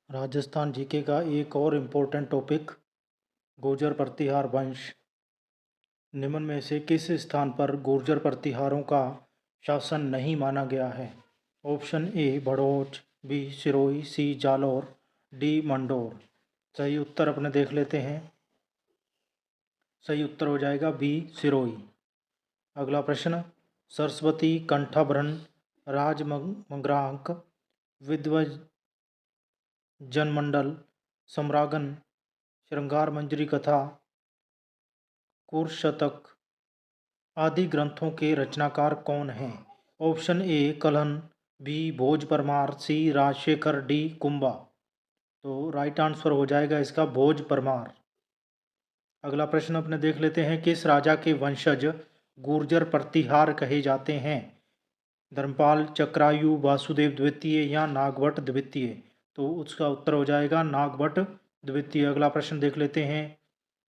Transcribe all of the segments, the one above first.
Rajasthan GK का एक और इम्पोर्टेंट टॉपिक गुर्जर प्रतिहार वंश। निम्न में से किस स्थान पर गुर्जर प्रतिहारों का शासन नहीं माना गया है? Option A Bharuch, B Sirohi, C Jalore, D Mandore. सही उत्तर अपने देख लेते हैं। सही उत्तर हो जाएगा बी सिरोही। अगला प्रश्न, सरस्वती कंठाभरण, राजमंगरांक, विध्वज जनमंडल, सम्रागन, श्रृंगार मंजरी कथा, कुरशतक आदि ग्रंथों के रचनाकार कौन हैं? Option A Kalhana, B Bhoj Parmar, C Rajashekhara, D Kumbha. तो राइट आंसर हो जाएगा इसका भोज परमार। अगला प्रश्न अपने देख लेते हैं, किस राजा के वंशज गुर्जर प्रतिहार कहे जाते हैं? धर्मपाल, चक्रायु, वासुदेव द्वितीय या नागभट्ट द्वितीय। तो उसका उत्तर हो जाएगा नागभट्ट द्वितीय। अगला प्रश्न देख लेते हैं,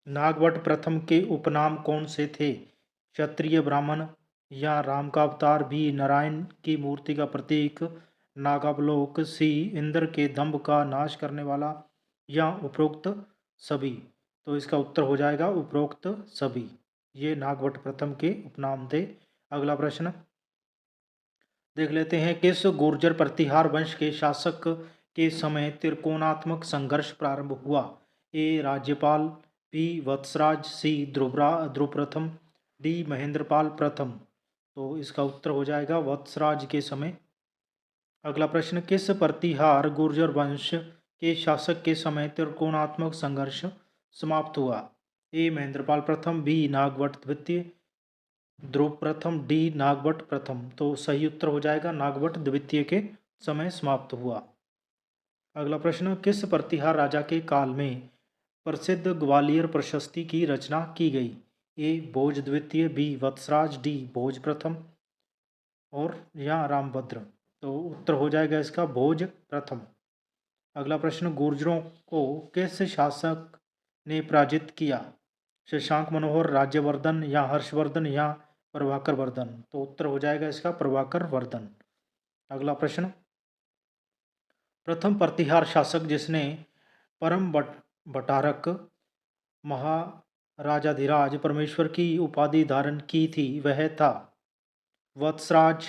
नागभट्ट प्रथम के उपनाम कौन से थे? क्षत्रिय ब्राह्मण या राम का अवतार, बी नारायण की मूर्ति का प्रतीक, नागावलोक, सी इंद्र के दंभ का नाश करने वाला या उपरोक्त सभी। तो इसका उत्तर हो जाएगा उपरोक्त सभी। ये नागभट्ट प्रथम के उपनाम थे। अगला प्रश्न देख लेते हैं, किस गुर्जर प्रतिहार वंश के शासक के समय त्रिकोणात्मक संघर्ष प्रारंभ हुआ? ए राज्यपाल, बी वत्सराज, सी ध्रुव प्रथम, डी महेंद्रपाल प्रथम। तो इसका उत्तर हो जाएगा वत्सराज के समय। अगला प्रश्न, किस प्रतिहार गुर्जर वंश के शासक के समय त्रिकोणात्मक संघर्ष समाप्त हुआ? ए महेंद्रपाल प्रथम, बी नागभट्ट द्वितीय, ध्रुव प्रथम, डी नागभट्ट प्रथम। तो सही उत्तर हो जाएगा नागभट्ट द्वितीय के समय समाप्त हुआ। अगला प्रश्न, किस प्रतिहार राजा के काल में प्रसिद्ध ग्वालियर प्रशस्ति की रचना की गई? ए भोज द्वितीय, बी वत्सराज, डी भोज प्रथम और या रामभद्र। तो उत्तर हो जाएगा इसका भोज प्रथम। अगला प्रश्न, गुर्जरों को किस शासक ने पराजित किया? शशांक मनोहर, राज्यवर्धन या हर्षवर्धन या प्रभाकर वर्धन। तो उत्तर हो जाएगा इसका प्रभाकर वर्धन। अगला प्रश्न, प्रथम प्रतिहार शासक जिसने परम भट्टारक महाराजाधिराज परमेश्वर की उपाधि धारण की थी वह था? वत्सराज,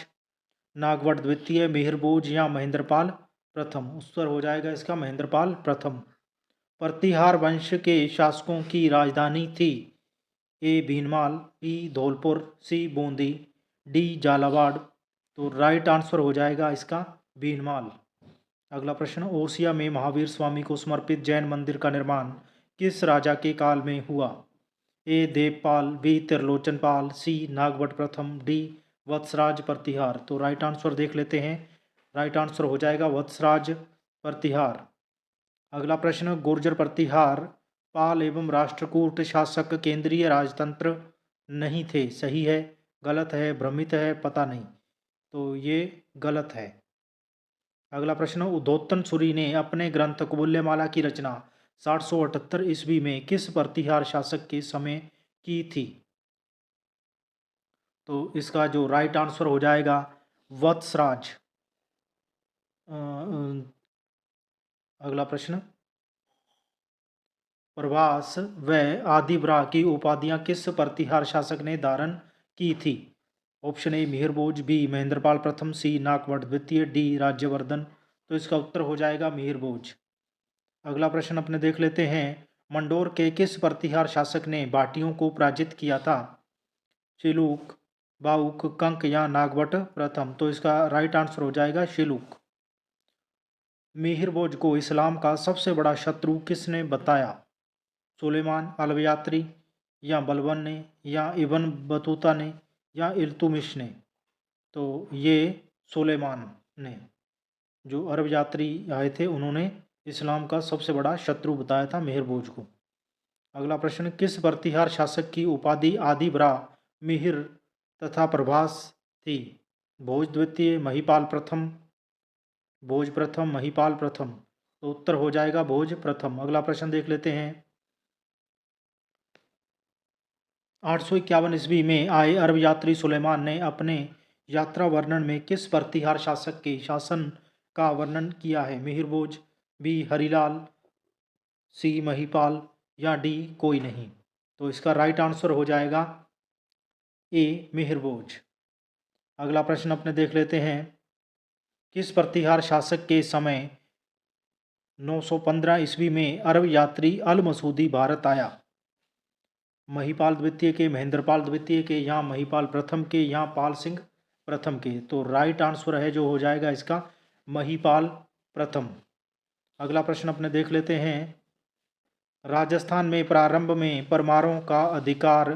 नागवट द्वितीय, मिहिरभोज या महेंद्रपाल प्रथम। उत्तर हो जाएगा इसका महेंद्रपाल प्रथम। प्रतिहार वंश के शासकों की राजधानी थी? ए भीनमाल, बी धौलपुर, सी बूंदी, डी झालावाड़। तो राइट आंसर हो जाएगा इसका भीनमाल। अगला प्रश्न, ओसिया में महावीर स्वामी को समर्पित जैन मंदिर का निर्माण किस राजा के काल में हुआ? ए देवपाल, बी त्रिलोचनपाल, सी नागभट्ट प्रथम, डी वत्सराज प्रतिहार। तो राइट आंसर देख लेते हैं। राइट आंसर हो जाएगा वत्सराज प्रतिहार। अगला प्रश्न, गुर्जर प्रतिहार पाल एवं राष्ट्रकूट शासक केंद्रीय राजतंत्र नहीं थे। सही है, गलत है, भ्रमित है, पता नहीं। तो ये गलत है। अगला प्रश्न, उद्धोत्तन सूरी ने अपने ग्रंथ कुबुल्यमाला की रचना 778 ईस्वी में किस प्रतिहार शासक के समय की थी? तो इसका जो राइट आंसर हो जाएगा वत्सराज। अगला प्रश्न, प्रभास व आदिव्रा की उपाधियां किस प्रतिहार शासक ने धारण की थी? Option A Mihirbhoj, B Mahendrapal प्रथम, सी नागवट द्वितीय, डी राज्यवर्धन। तो इसका उत्तर हो जाएगा मिहिरभोज। अगला प्रश्न अपने देख लेते हैं, मंडोर के किस प्रतिहार शासक ने भाटियों को पराजित किया था? शिलूक, बाउक, कंक या नागवट प्रथम। तो इसका राइट आंसर हो जाएगा शिलूक। मिहिरभोज को इस्लाम का सबसे बड़ा शत्रु किसने बताया? सुलेमान, अलवयात्री या बलबन ने या इब्न बतूता ने या इल्तुमिश ने। तो ये सुलेमान ने, जो अरब यात्री आए थे, उन्होंने इस्लाम का सबसे बड़ा शत्रु बताया था मिहिरभोज को। अगला प्रश्न, किस प्रतिहार शासक की उपाधि आदिव्रा, मिहिर तथा प्रभास थी? भोज द्वितीय, महिपाल प्रथम, भोज प्रथम, महिपाल प्रथम। तो उत्तर हो जाएगा भोज प्रथम। अगला प्रश्न देख लेते हैं, 851 ईस्वी में आए अरब यात्री सुलेमान ने अपने यात्रा वर्णन में किस प्रतिहार शासक के शासन का वर्णन किया है? मिहिरभोज, बी हरिलाल, सी महिपाल या डी कोई नहीं। तो इसका राइट आंसर हो जाएगा ए मिहिरभोज। अगला प्रश्न अपने देख लेते हैं। किस प्रतिहार शासक के समय 915 ईस्वी में अरब यात्री अल मसूदी भारत आया? महिपाल द्वितीय के, महेंद्रपाल द्वितीय के, या महिपाल प्रथम के, या पाल सिंह प्रथम के? तो राइट आंसर है जो हो जाएगा इसका महिपाल प्रथम। अगला प्रश्न अपने देख लेते हैं। राजस्थान में प्रारंभ में परमारों का अधिकार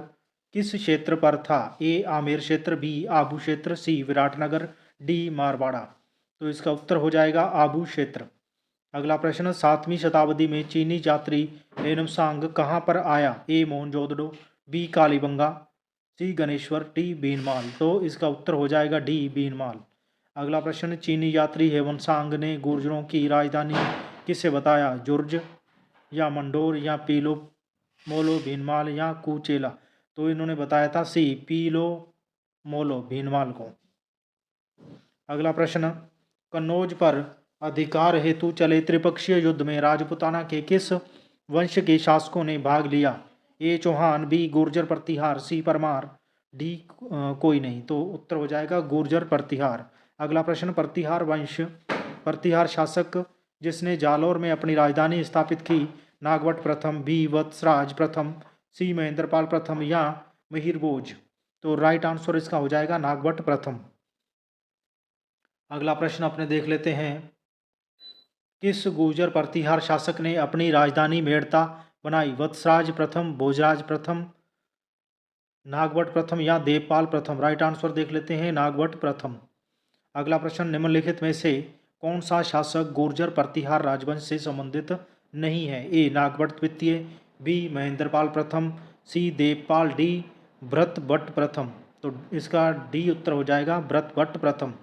किस क्षेत्र पर था? ए आमेर क्षेत्र, बी आबू क्षेत्र, सी विराटनगर, डी मारवाड़ा? तो इसका उत्तर हो जाएगा आबू क्षेत्र। अगला प्रश्न। 7वीं शताब्दी में चीनी यात्री हेनमसांग कहाँ पर आया? ए मोहनजोदड़ो, बी कालीबंगा, सी गणेश्वर, डी बीनमाल? तो इसका उत्तर हो जाएगा डी बीनमाल। अगला प्रश्न। चीनी यात्री हेवनसांग ने गुर्जरों की राजधानी किसे बताया? जुर्ज या मंडोर या पीलो मोलो भीनमाल या कुचेला? तो इन्होंने बताया था सी पीलो मोलो भीनमाल को। अगला प्रश्न। कन्नौज पर अधिकार हेतु चले त्रिपक्षीय युद्ध में राजपुताना के किस वंश के शासकों ने भाग लिया? ए चौहान, बी गुर्जर प्रतिहार, सी परमार, डी कोई नहीं? तो उत्तर हो जाएगा गुर्जर प्रतिहार। अगला प्रश्न। प्रतिहार शासक जिसने जालौर में अपनी राजधानी स्थापित की? नागवट प्रथम, बी वत्सराज प्रथम, सी महेंद्रपाल प्रथम, या मिहिरभोज? तो राइट आंसर इसका हो जाएगा नागवट प्रथम। अगला प्रश्न अपने देख लेते हैं। किस गुर्जर प्रतिहार शासक ने अपनी राजधानी मेड़ता बनाई? वत्सराज प्रथम, भोजराज प्रथम, नागवट प्रथम, या देवपाल प्रथम? राइट आंसर देख लेते हैं नागवट प्रथम। अगला प्रश्न। निम्नलिखित में से कौन सा शासक गुर्जर प्रतिहार राजवंश से संबंधित नहीं है? ए नागवट द्वितीय, बी महेंद्रपाल प्रथम, सी देवपाल, डी भरतभट्ट प्रथम? तो इसका डी उत्तर हो जाएगा भरतभट्ट प्रथम।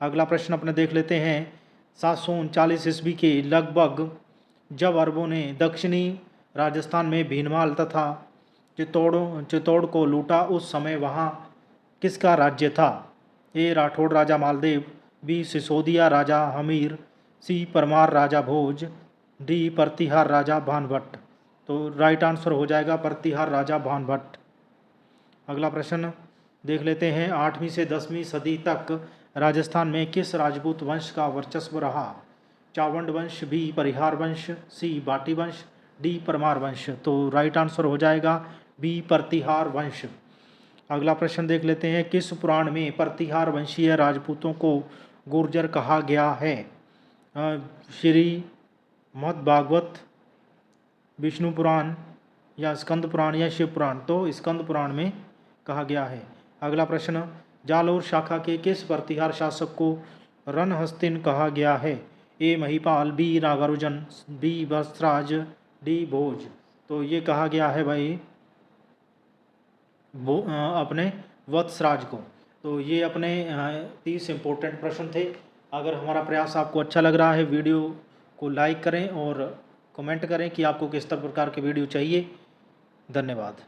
अगला प्रश्न अपने देख लेते हैं। 739 ईस्वी के लगभग जब अरबों ने दक्षिणी राजस्थान में भीनमाल तथा चित्तौड़ को लूटा, उस समय वहाँ किसका राज्य था? ए राठौड़ राजा मालदेव, बी सिसोदिया राजा हमीर, सी परमार राजा भोज, डी प्रतिहार राजा भानभट्ट? तो राइट आंसर हो जाएगा प्रतिहार राजा भानभट्ट। अगला प्रश्न देख लेते हैं। 8वीं से 10वीं सदी तक राजस्थान में किस राजपूत वंश का वर्चस्व रहा? चावंड वंश, बी परिहार वंश, सी बाटी वंश, डी परमार वंश? तो राइट आंसर हो जाएगा बी प्रतिहार वंश। अगला प्रश्न देख लेते हैं। किस पुराण में प्रतिहार वंशीय राजपूतों को गुर्जर कहा गया है? श्री मद्भागवत, विष्णु पुराण, या स्कंद पुराण, या शिव पुराण? तो स्कंद पुराण में कहा गया है। अगला प्रश्न। जालौर शाखा के किस प्रतिहार शासक को रणहस्तिन कहा गया है? A Mahipal, B Nagarjuna, B Vatsaraj, D Bhoj? तो ये कहा गया है भाई अपने वत्सराज को। तो ये अपने 30 इम्पोर्टेंट प्रश्न थे। अगर हमारा प्रयास आपको अच्छा लग रहा है, वीडियो को लाइक करें और कमेंट करें कि आपको किस प्रकार के वीडियो चाहिए। धन्यवाद।